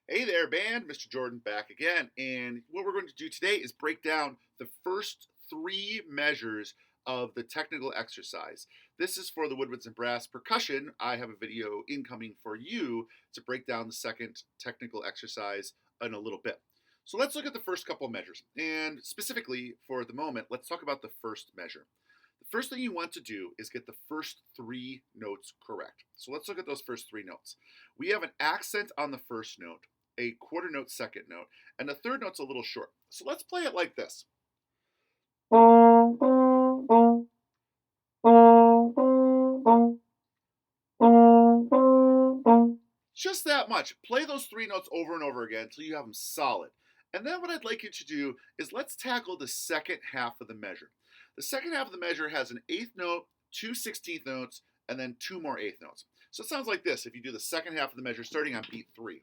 Hey there, band. Mr. Jordan back again. And what we're going to do today is break down the first three measures of the technical exercise. This is for the Woodwinds and Brass percussion. I have a video incoming for you to break down the second technical exercise in a little bit. So let's look at the first couple measures. And specifically for the moment, let's talk about the first measure. The first thing you want to do is get the first three notes correct. So let's look at those first three notes. We have an accent on the first note, a quarter note second note, and the third note's a little short. So let's play it like this. Just that much. Play those three notes over and over again until you have them solid. And then what I'd like you to do is let's tackle the second half of the measure. The second half of the measure has an eighth note, two 16th notes, and then two more eighth notes. So it sounds like this if you do the second half of the measure starting on beat 3.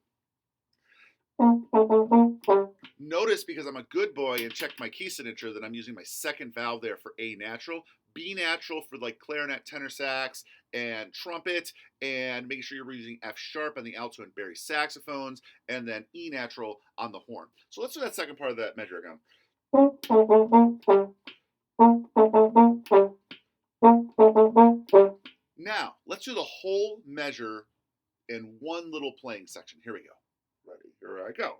Notice, because I'm a good boy and checked my key signature, that I'm using my second valve there for A natural, B natural for like clarinet, tenor sax, and trumpet, and making sure you're using F sharp on the alto and bari saxophones, and then E natural on the horn. So let's do that second part of that measure again. Now, let's do the whole measure in one little playing section. Here we go. Ready? Here I go.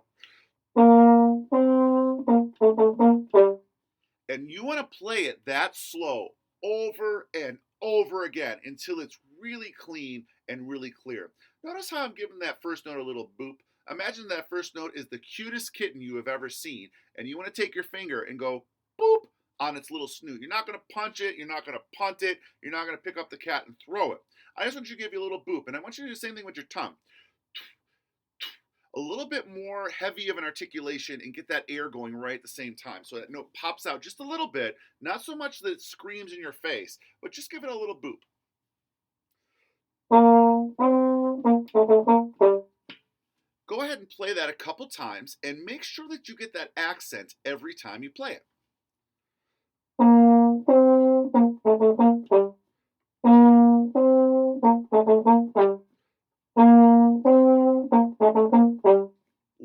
And you want to play it that slow over and over again until it's really clean and really clear. Notice how I'm giving that first note a little boop. Imagine that first note is the cutest kitten you have ever seen, and you want to take your finger and go boop on its little snoot. You're not going to punch it, you're not going to punt it, you're not going to pick up the cat and throw it. I just want you to give you a little boop, and I want you to do the same thing with your tongue. A little bit more heavy of an articulation and get that air going right at the same time. So that note pops out just a little bit, not so much that it screams in your face, but just give it a little boop. Go ahead and play that a couple times and make sure that you get that accent every time you play it.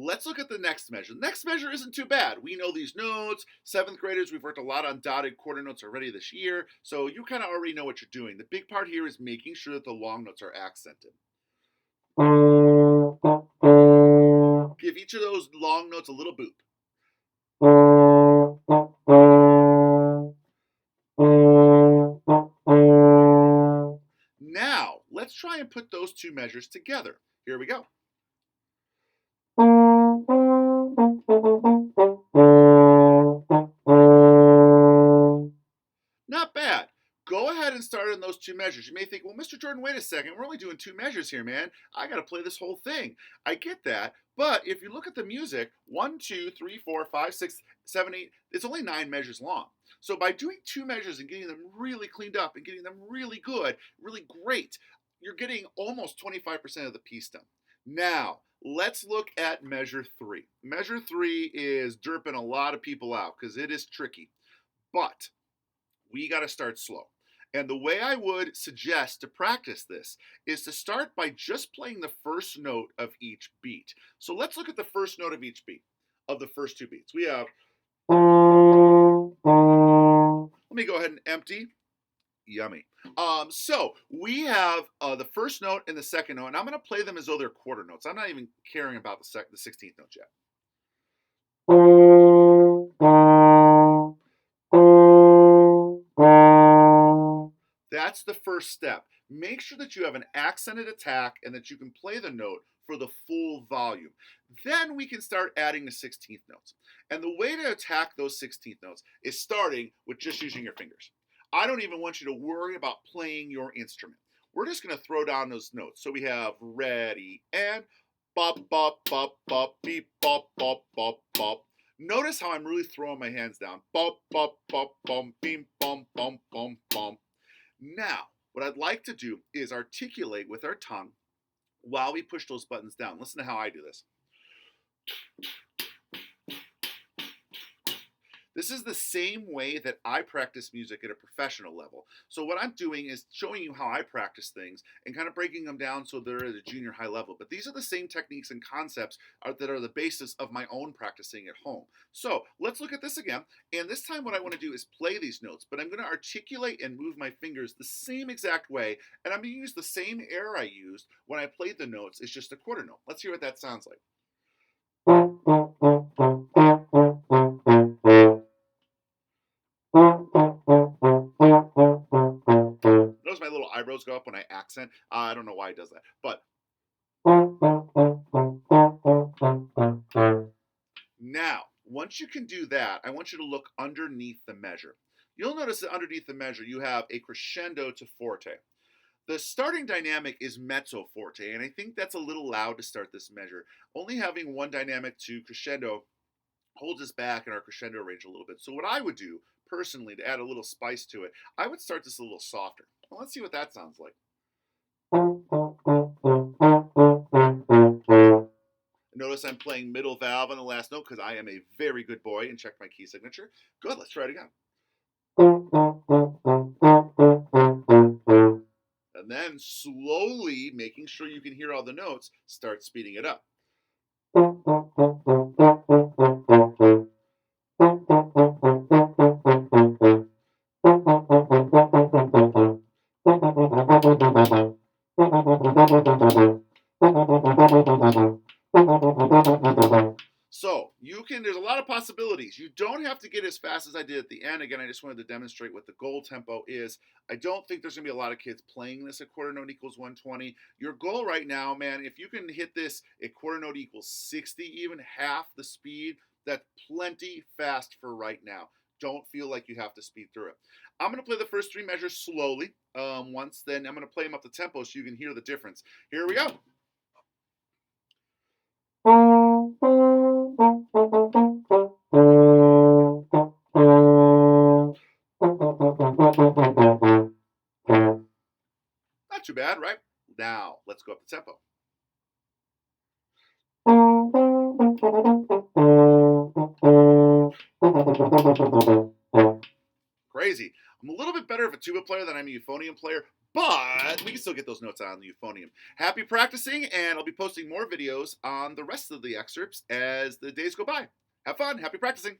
Let's look at the next measure. The next measure isn't too bad. We know these notes. Seventh graders, we've worked a lot on dotted quarter notes already this year, so you kind of already know what you're doing. The big part here is making sure that the long notes are accented. Give each of those long notes a little boop. Now, let's try and put those two measures together. Here we go. Not bad. Go ahead and start on those two measures. You may think, well, Mr. Jordan, wait a second. We're only doing two measures here, man. I got to play this whole thing. I get that. But if you look at the music, 1, 2, 3, 4, 5, 6, 7, 8, it's only 9 measures long. So by doing two measures and getting them really cleaned up and getting them really good, really great, you're getting almost 25% of the piece done. Now, let's look at measure 3. Measure 3 is derping a lot of people out because it is tricky. But we got to start slow. And the way I would suggest to practice this is to start by just playing the first note of each beat. So let's look at the first note of each beat, of the first two beats. We have, let me go ahead and empty. Yummy. So we have the first note and the second note, and I'm going to play them as though they're quarter notes. I'm not even caring about the 16th note yet. That's the first step. Make sure that you have an accented attack and that you can play the note for the full volume. Then we can start adding the 16th notes. And the way to attack those 16th notes is starting with just using your fingers. I don't even want you to worry about playing your instrument. We're just going to throw down those notes. So we have ready and bop, bop, bop, bop, beep, bop, bop, bop, bop. Notice how I'm really throwing my hands down. Bop, bop, bop, bum, beam, bum, bum, bum, bum. Now, what I'd like to do is articulate with our tongue while we push those buttons down. Listen to how I do this. This is the same way that I practice music at a professional level. So what I'm doing is showing you how I practice things and kind of breaking them down so they're at a junior high level. But these are the same techniques and concepts that are the basis of my own practicing at home. So let's look at this again. And this time what I want to do is play these notes, but I'm going to articulate and move my fingers the same exact way. And I'm going to use the same air I used when I played the notes. It's just a quarter note. Let's hear what that sounds like. Notice my little eyebrows go up when I accent. I don't know why he does that. But now, once you can do that, I want you to look underneath the measure. You'll notice that underneath the measure, you have a crescendo to forte. The starting dynamic is mezzo forte, and I think that's a little loud to start this measure. Only having one dynamic to crescendo holds us back in our crescendo range a little bit. So what I would do, personally, to add a little spice to it, I would start this a little softer. Well, let's see what that sounds like. Notice I'm playing middle valve on the last note because I am a very good boy and check my key signature. Good, let's try it again. And then slowly, making sure you can hear all the notes, start speeding it up. So there's a lot of possibilities. You don't have to get as fast as I did at the end. Again, I just wanted to demonstrate what the goal tempo is. I don't think there's going to be a lot of kids playing this at quarter note equals 120. Your goal right now, man, if you can hit this at quarter note equals 60, even half the speed, that's plenty fast for right now. Don't feel like you have to speed through it. I'm going to play the first three measures slowly once, then I'm going to play them up the tempo so you can hear the difference. Here we go. Not too bad, right? Now, let's go up the tempo. Crazy. I'm a little bit better of a tuba player than I'm a euphonium player, but we can still get those notes on the euphonium. Happy practicing, and I'll be posting more videos on the rest of the excerpts as the days go by. Have fun. Happy practicing.